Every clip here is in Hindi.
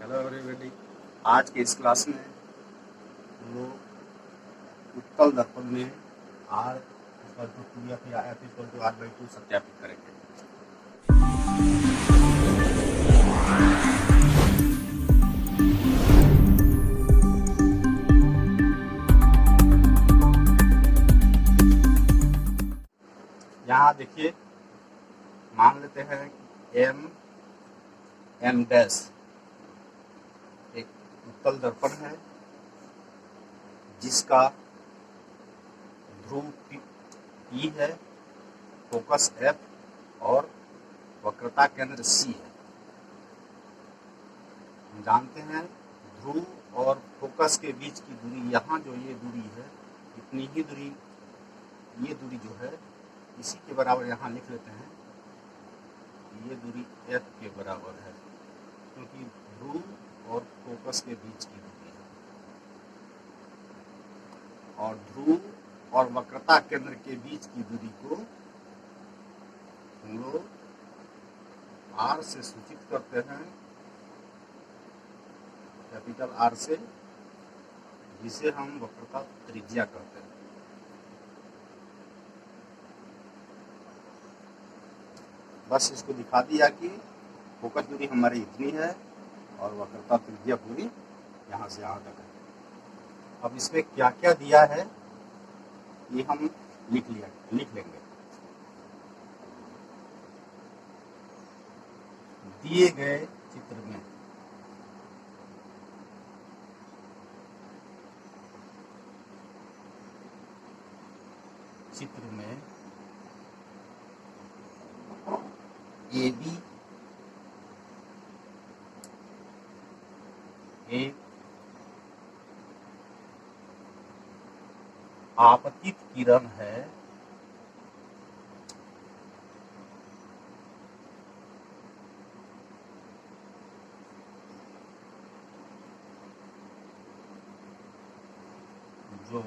Hello everybody. आज के इस क्लास में हम लोग उत्तल दर्पण में आर इक्वल टू 2 या एफ इक्वल टू r/2 सत्यापित करेंगे। यहाँ देखिए, मान लेते हैं m डैश एक उत्तल दर्पण है जिसका ध्रुव P है, फोकस F और वक्रता केंद्र C है। हम जानते हैं ध्रुव और फोकस के बीच की दूरी, यहाँ जो ये दूरी है, इतनी ही दूरी, ये दूरी जो है इसी के बराबर यहाँ लिख लेते हैं। ये दूरी F के बराबर है क्योंकि ध्रुव और फोकस के बीच की दूरी है, और ध्रुव और वक्रता केंद्र के बीच की दूरी को हम लोग R से सूचित करते हैं, कैपिटल R से, जिसे हम वक्रता त्रिज्या कहते हैं। बस इसको दिखा दिया कि फोकस दूरी हमारी इतनी है और वक्रता त्रिज्या पूरी यहाँ से यहाँ तक है। अब इसमें क्या क्या दिया है ये हम लिख लेंगे। दिए गए चित्र में AB एक आपतित किरण है जो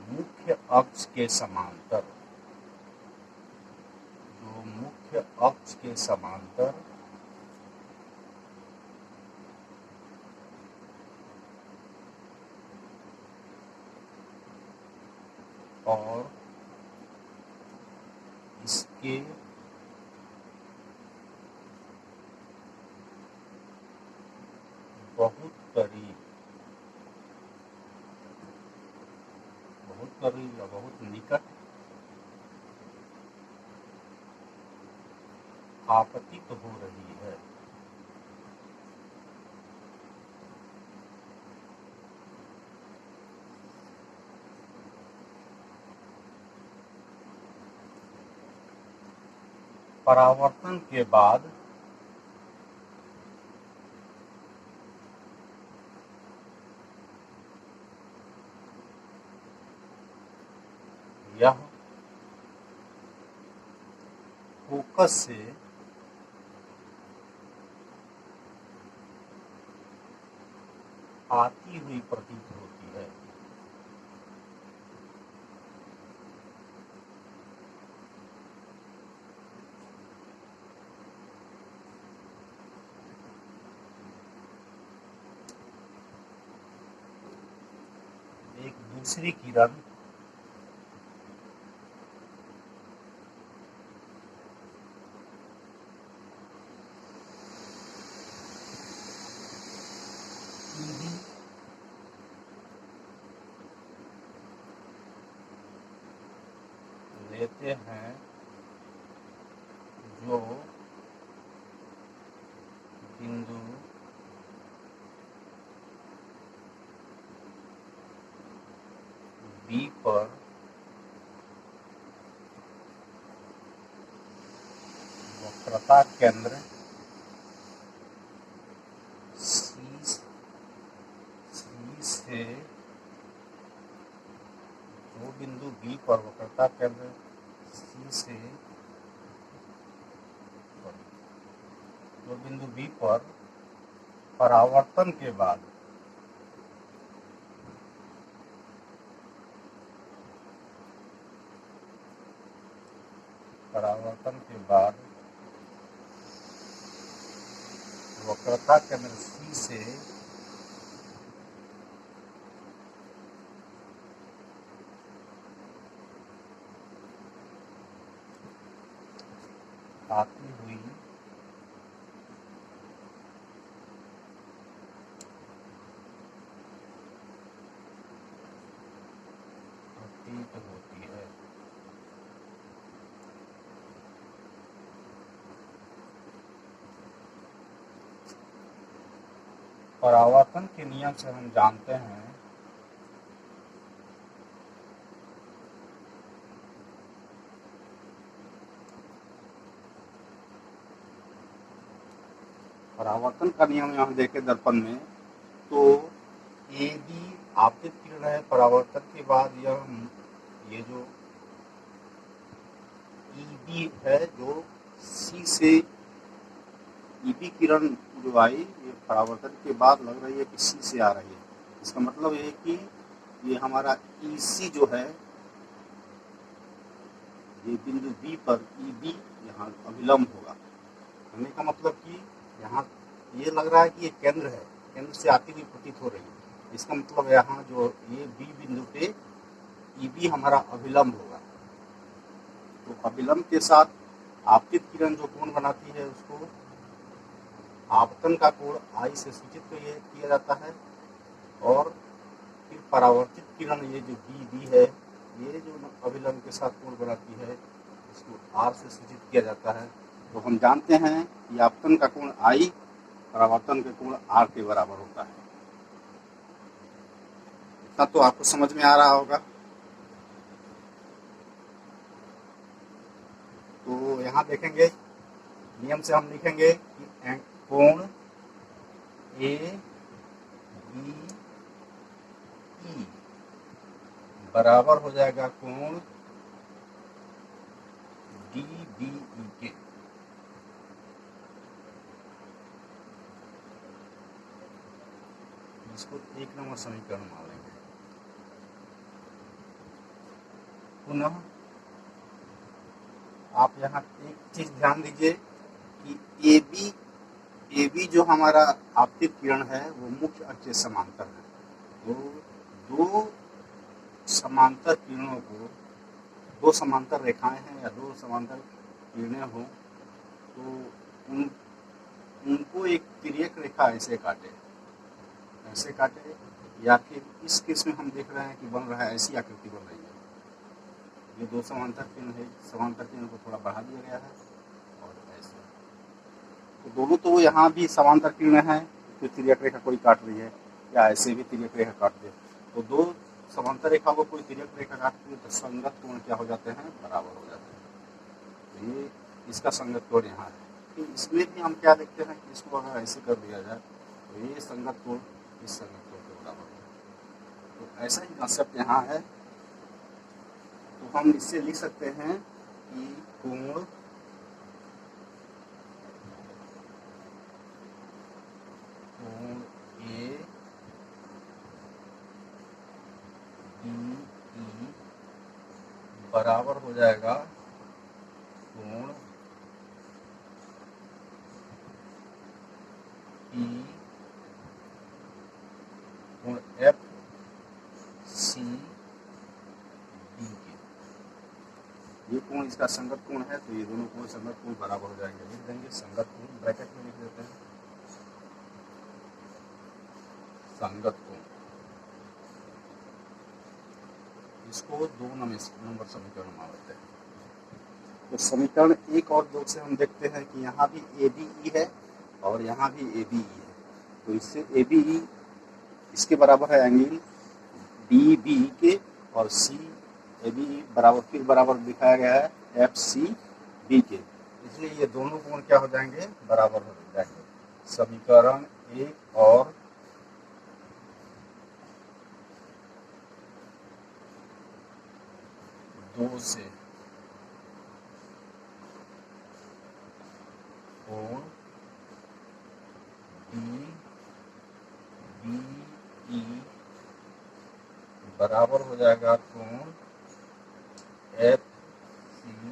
मुख्य अक्ष के समांतर और इसके बहुत करीब या बहुत निकट आपतित हो रही है। परावर्तन के बाद यह फोकस से आती हुई प्रतीत होती है। एक दूसरी किरण लेते हैं जो बिंदु B पर वक्रता केंद्र C से, जो बिंदु B पर वक्रता केंद्र C से, जो बिंदु B पर परावर्तन के बाद परावर्तन के बाद वक्रता केंद्र C से आती हुई प्रतीत होती है। परावर्तन के नियम से हम जानते हैं परावर्तन का नियम यहाँ देखें दर्पण में तो ए बी आपतित किरण है। परावर्तन के बाद ये जो ई बी है जो सी से ई बी किरण जो आई ये परावर्तन के बाद लग रही है कि सी से आ रही है। इसका मतलब है कि ये हमारा ई सी जो है ये बिंदु बी पर ई बी यहाँ अभिलंब होगा। कहने का मतलब कि यहाँ ये लग रहा है कि ये केंद्र है, केंद्र से आती हुई प्रतीत हो रही है। इसका मतलब यहाँ जो ये बी बिंदु पे ई बी हमारा अभिलंब होगा। तो अभिलंब के साथ आपतित किरण जो कोण बनाती है उसको आपतन का कोण आई से सूचित किया जाता है और फिर परावर्तित किरण ये जो बी है ये जो अभिलंब के साथ कोण बनाती है इसको आर से सूचित किया जाता है। तो हम जानते हैं कि आपतन का कोण आई परावर्तन का कोण आर के बराबर होता है। इतना तो आपको समझ में आ रहा होगा। तो यहाँ देखेंगे नियम से हम लिखेंगे कि कोण ए बी ई बराबर हो जाएगा कोण डी बी ई के। इसको 1 नंबर समीकरण मान लेंगे। पुनः आप यहाँ एक चीज ध्यान दीजिए कि ए बी जो हमारा आपतित किरण है वो मुख्य अक्ष से समांतर है। तो दो समांतर किरणों को दो समांतर रेखाएं हैं या दो समांतर किरणें हों तो उनको एक तिर्यक रेखा ऐसे काटे या फिर इस केस में हम देख रहे हैं कि बन रहा है ऐसी आकृति बन रही है। ये दो समांतर किरण है, समांतर किरण को थोड़ा बढ़ा दिया गया है और ऐसे तो दोनों तो यहाँ भी समांतर किरण है तो तिर्यक रेखा कोई काट रही है या ऐसे भी तिर्यक रेखा काट दे। तो दो समांतर रेखा को कोई तिर्यक रेखा काटती है तो संगत कोण क्या हो जाते हैं, बराबर हो जाते हैं। तो ये इसका संगत कोण यहाँ है। तो इसमें भी हम क्या देखते हैं कि इसको अगर ऐसे कर दिया जाए तो ये संगत कोण इस संगत कोण के बराबर है। तो ऐसा ही कॉन्सेप्ट यहाँ है। तो हम इससे लिख सकते हैं कि कोण ए बी ई बराबर हो जाएगा कोण ई कोण एफ सी डी के। ये कोण इसका संगत कोण है तो ये दोनों कोण संगत कोण बराबर हो जाएंगे। लिख देंगे संगत कोण, ब्रैकेट में लिख देते हैं संगत कोण। इसको 2 नंबर समीकरण मान लेते हैं। तो समीकरण 1 और 2 से हम देखते हैं कि यहाँ भी ए बी ई है और यहाँ भी ए बी ई है। तो इससे ए बी ई इसके बराबर है एंगल डी बी के और सी ए बी ई बराबर फिर बराबर दिखाया गया है एफ सी बी के। इसलिए ये दोनों कोण क्या हो जाएंगे, बराबर हो जाएंगे। समीकरण 1 और 2 से कोण डी बी ई बराबर हो जाएगा कोण एफ सी बी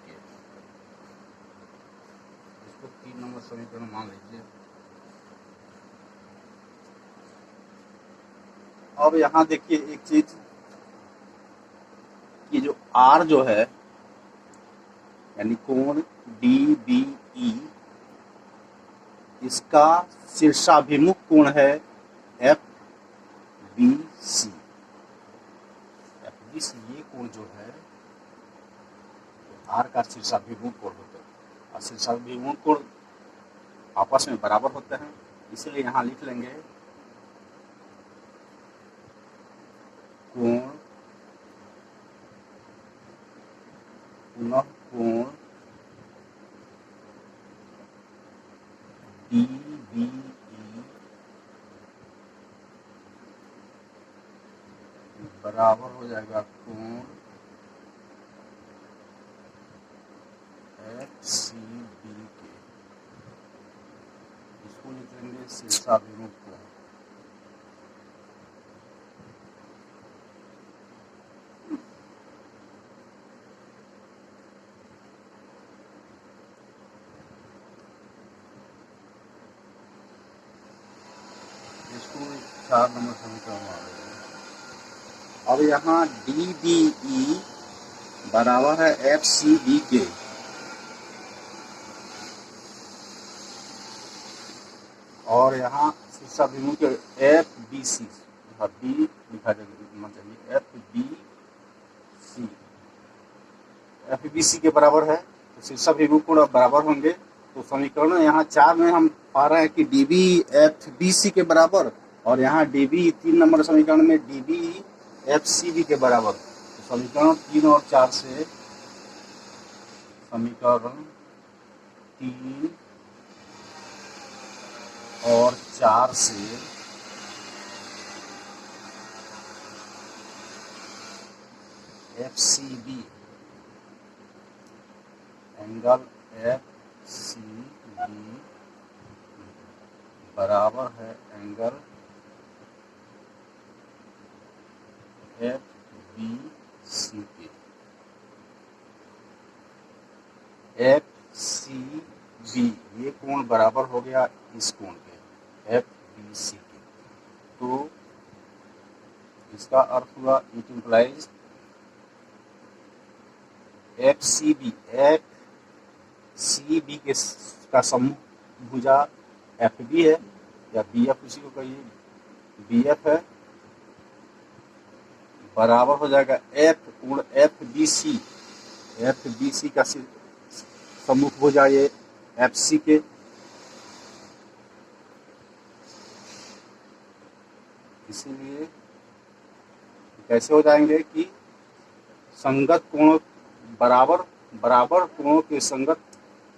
के। इसको 3 नंबर समीकरण मान लीजिए। अब यहाँ देखिए एक चीज कि जो R जो है यानी कोण DBE, इसका शीर्षाभिमुख कोण है FBC। ये कोण जो है R का शीर्षाभिमुख कोण होता है, और शीर्षाभिमुख कोण आपस में बराबर होते हैं, इसलिए यहाँ लिख लेंगे कोण पुनः कोण DBE बराबर हो जाएगा कोण FCB के। इसको लिख लेंगे शीर्षाभिमुख कोण। इसको 4 नंबर समीकरण आ रहे हैं। अब यहाँ DBE बराबर है FCB के। और यहाँ शीर्षाभिमुख FBC, बी लिखा जाना चाहिए FBC। FBC के बराबर है तो शीर्षाभिमुख कोण बराबर होंगे। तो समीकरण यहाँ 4 में हम पा रहे हैं कि DB FBC के बराबर, और यहाँ DB 3 नंबर समीकरण में DB FCB के बराबर। तो समीकरण 3 और 4 से, समीकरण 3 और 4 से FCB एंगल FCB बराबर है एंगल FBC के। FCB ये कोण बराबर हो गया इस कोण के FBC के। तो इसका अर्थ हुआ इट इम्प्लाइज FCB के का समूह भुजा FB है या BF, उसी को कहिए BF है, बराबर हो जाएगा F कोण FBC का सम्मुख भुजा ये FC के। इसीलिए कैसे हो जाएंगे कि संगत कोणों बराबर कोणों के संगत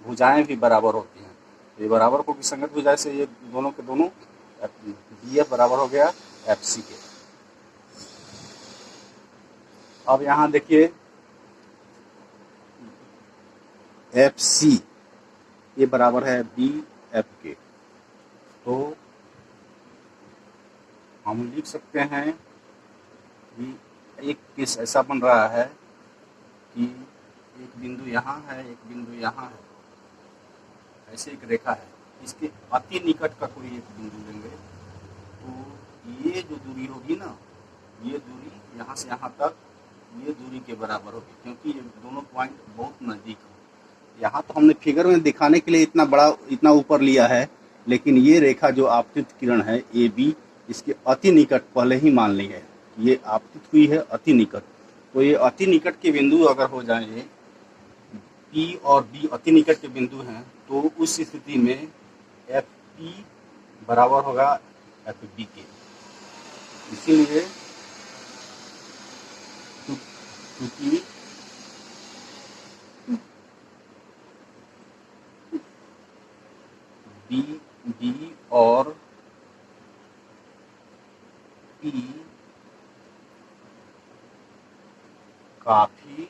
भुजाएं भी बराबर होती हैं। ये बराबर को की संगत भुजाएं से ये दोनों के दोनों BF बराबर हो गया FC के। अब यहाँ देखिए FC ये बराबर है BF के। तो हम लिख सकते हैं कि एक केस ऐसा बन रहा है कि एक बिंदु यहाँ है, एक बिंदु यहाँ है, ऐसे एक रेखा है, इसके अति निकट का कोई एक बिंदु लेंगे तो ये जो दूरी होगी ना, ये दूरी यहाँ से यहाँ तक ये दूरी के बराबर होगी, क्योंकि ये दोनों पॉइंट बहुत नज़दीक हो। यहाँ तो हमने फिगर में दिखाने के लिए इतना ऊपर लिया है, लेकिन ये रेखा जो आपतित किरण है AB, इसके अति निकट पहले ही मान ली है, ये आपतित हुई है अति निकट। तो ये अति निकट के बिंदु अगर हो जाए, P और B अति निकट के बिंदु हैं, तो उस स्थिति में FP बराबर होगा FB के। इसीलिए क्योंकि B और P काफी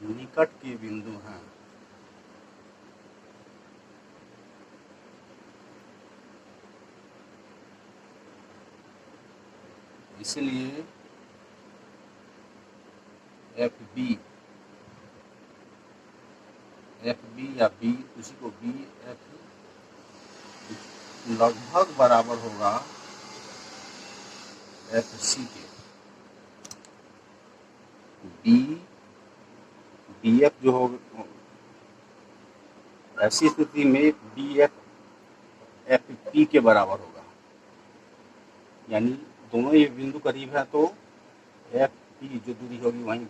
निकट के बिंदु हैं, इसलिए FB एफ बी या बी, उसी को बी एफ लगभग बराबर होगा एफ सी के। बी एफ जो होगा, ऐसी स्थिति में बी एफ पी के बराबर होगा, यानी दोनों ये बिंदु करीब है तो एफ पी जो दूरी होगी वहीं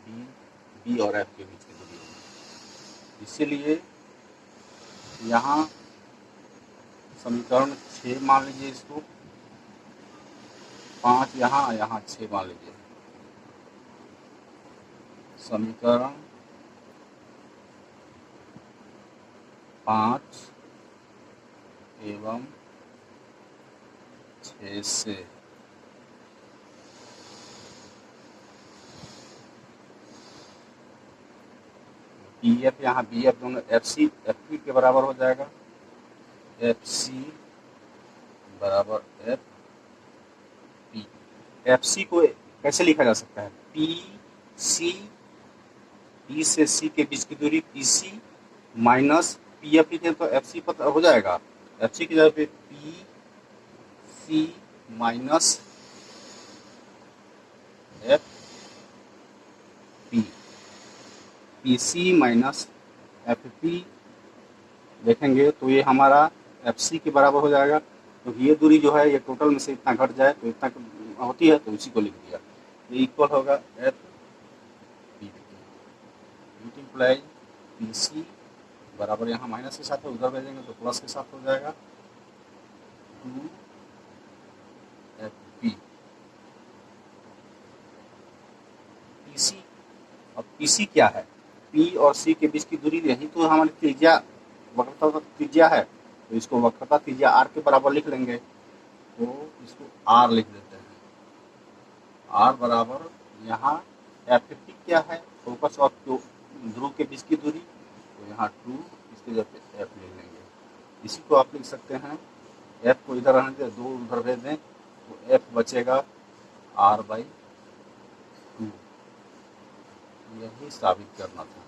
बी और एफ के बीच की दूरी होगी। इसीलिए यहाँ समीकरण 6 मान लीजिए इसको, 5 यहाँ 6 मान लीजिए। समीकरण 5 एवं 6 से बी एफ, यहाँ बी एफ दोनों एफ सी एफ पी के बराबर हो जाएगा। एफ सी बराबर एफ पी। एफ सी को कैसे लिखा जा सकता है? पी सी, पी से सी के बीच की दूरी P C minus P F लिखे तो एफ सी पता हो जाएगा। एफ सी की जगह पे P C minus F P, P C minus F P देखेंगे तो ये हमारा एफ सी के बराबर हो जाएगा। तो ये दूरी जो है ये टोटल में से इतना घट जाए तो इतना होती है, तो इसी को लिख दिया। ये इक्वल होगा F P, multiply P C बराबर, यहाँ माइनस के साथ है, उधर भेजेंगे तो प्लस के साथ हो जाएगा 2 एफ पी। पी सी, अब पी सी क्या है? पी और सी के बीच की दूरी, यही तो हमारी त्रिज्या, वक्रता त्रिज्या है, तो इसको वक्रता त्रिज्या आर के बराबर लिख लेंगे। तो इसको आर लिख देते हैं। आर बराबर यहाँ एफ पी क्या है? फोकस और ध्रुव के बीच की दूरी, तो यहाँ 2, इसके जगह पे एफ ले लेंगे। इसी को आप लिख सकते हैं, एफ को इधर रहने दें, 2 उधर भेज दें तो एफ बचेगा r/2। यही साबित करना था।